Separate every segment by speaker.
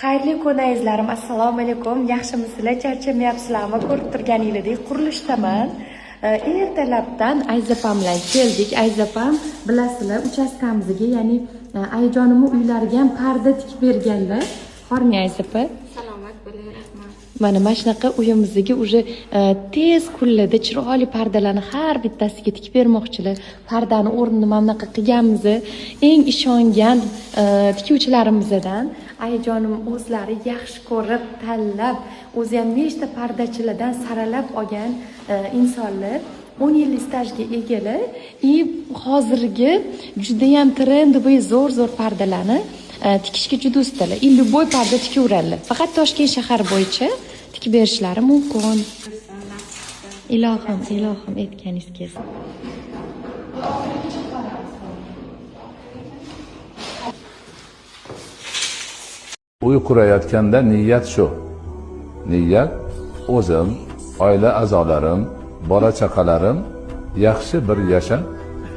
Speaker 1: Xayrli kun azizlarim, assalomu alaykum. Yaxshimisizlar? Charchamayapsizlarmi? Ko'rib turganingizdek qurilishdaman. Ertalabdan Ayzapam bilan keldik. Ayzapam bilasizlar, uchastkamizga, ya'ni ayajonimning uylariga ham parda tikib berganlar. Qorni Ayzapa.
Speaker 2: Salomat bo'ling, rahmat.
Speaker 1: Mana shunaqa uyimizga уже tez kunlarda chiroyli pardalarni har bittasiga tikib bermoqchilar. Pardani o'rnini mana bunaqa qilganmiz. Eng ishongan tikuvchilarimizdan ayajonim o'zlari yaxshi ko'rib, tanlab, o'zi ham nechta pardachilardan saralab olgan insonlar. 10 yillik stajga egalar. Hozirgi juda ham trendoviy zo'r pardalarni tikishga juda ustalar. Любой parda tikaveradilar. Faqat Toshkent shahar bo'yicha tikib berishlari mumkin. Ilohim aytganingiz kelsin.
Speaker 3: Uy qurayotganda niyat shu. Niyat o'zim, oila a'zolarim, bola chaqalarim yaxshi bir yashab,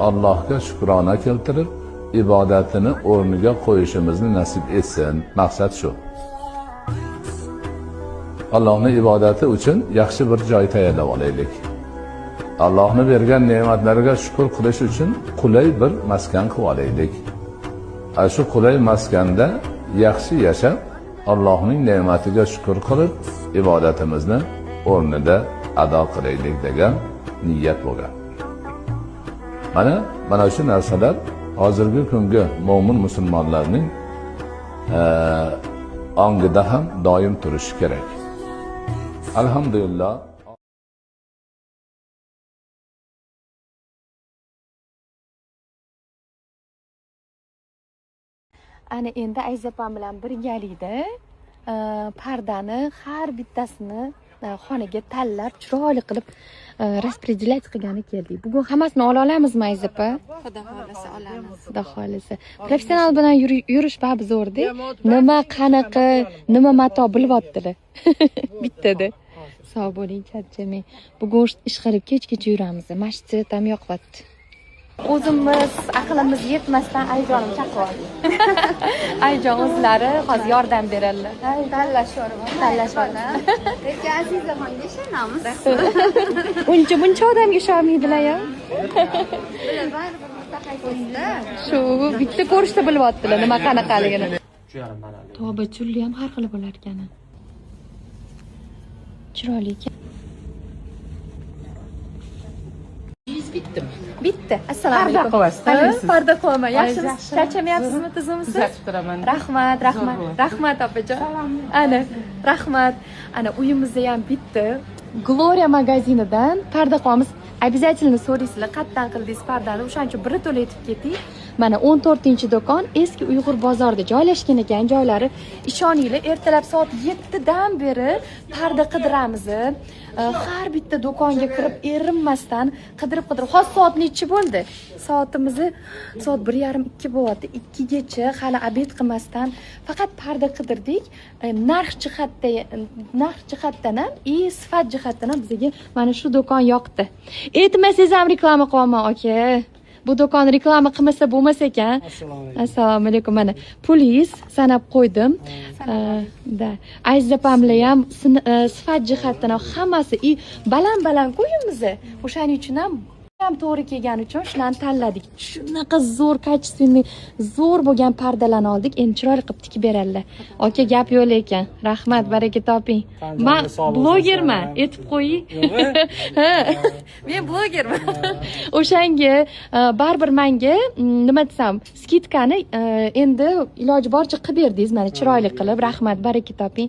Speaker 3: Allohga shukrona keltirib, ibodatini o'rniga qo'yishimizni nasib etsin. Maqsad shu. Allohning ibodati uchun yaxshi bir joy tayyorlab olaylik. Allohning bergan ne'matlariga shukr qilish uchun qulay bir maskan qilib olaylik. Shu qulay maskanda yaxshi yashab, Allohning ne'matiga shukr qilib, ibodatimizni o'rnida ado qilaylik degan niyat bo'lgan. Mana shu narsalar hozirgi kungi mo'min musulmonlarning ongida ham doim turishi kerak. Alhamdulillah.
Speaker 1: Ana endi Ayzapam bilan birgalikda pardani har bittasini xonaga tanlab, chiroyli qilib распределять qilgani keldik. Bugun hammasini ola olamizmi Ayzapa?
Speaker 2: Xudo xolasa olamiz.
Speaker 1: Xudo xolasa. Professional bilan yurish babi zo'rda. Nima, qanaqa, nima mato bilyaptilar. Bittada. Sog' bo'ling, charchamang. Bugun ish qilib kechgacha yuramiz. Masjid ham yoqyapti. O'zimiz aqlimiz yetmasdan ayajonim chaqirdi. Ayajon o'zlari hozir yordam beradilar. Tanlashyapmiz.
Speaker 2: Lekin azizaxonga ishonamiz.
Speaker 1: Buncha odamga ishonmaydilar-ya.
Speaker 2: Baribir mutaxassislar.
Speaker 1: Shu bitta ko'rishda bilyaptilar nima qanaqaligini. Tavba chulli ham har xil bo'lar ekan. Chiroyli ekan. Bitti. Assalomu alaykum. Parda qo'yma. Yaxshimisiz? Charchamayapsizmi, tuzimisiz?
Speaker 4: Kuzatib turaman.
Speaker 1: Rahmat opajon. Ana, rahmat. Ana uyimizda ham bitti. Gloria magazinidan parda qo'yamiz. Обязательно so'raysizlar, qatdan qildingiz pardani. O'shaning uchun biri to'la aytib ketdik. Mana 14-do'kon eski Uyg'ur bozorida joylashgan ekan. Joylari ishoninglar, ertalab soat 7 dan beri parda qidiramiz. Har bitta do'konga kirib erinmasdan qidirib. Hozir soat necha bo'ldi? Soatimiz soat 1:30-2 bo'lyapti. 2 gacha hali obed qilmasdan faqat parda qidirdik. Narx jihatdan ham, sifat jihatdan ham bizga mana shu do'kon yoqdi. Aytmasangiz ham reklama qilaman, aka. Bu do'kon reklama qilmasa bo'lmas ekan. Assalomu alaykum. Mana pulingiz sanab qo'ydim. Ayzapamlar ham sifat jihatdan hammasi baland qo'yimiz. O'shaning uchun ham to'g'ri kelgani uchun shuni tanladik. Shunaqa zo'r kачественный, zo'r bo'lgan pardalarni oldik. Endi chiroyli qilib tikib beradilar. Aka, gap yo'q ekan. Rahmat, baraka toping. Men blogerman, aytib qo'ying. Men blogerman. O'shanga baribir menga nima desam, skidkani endi iloji boricha qilib berdingiz. Mana chiroyli qilib, rahmat, baraka toping.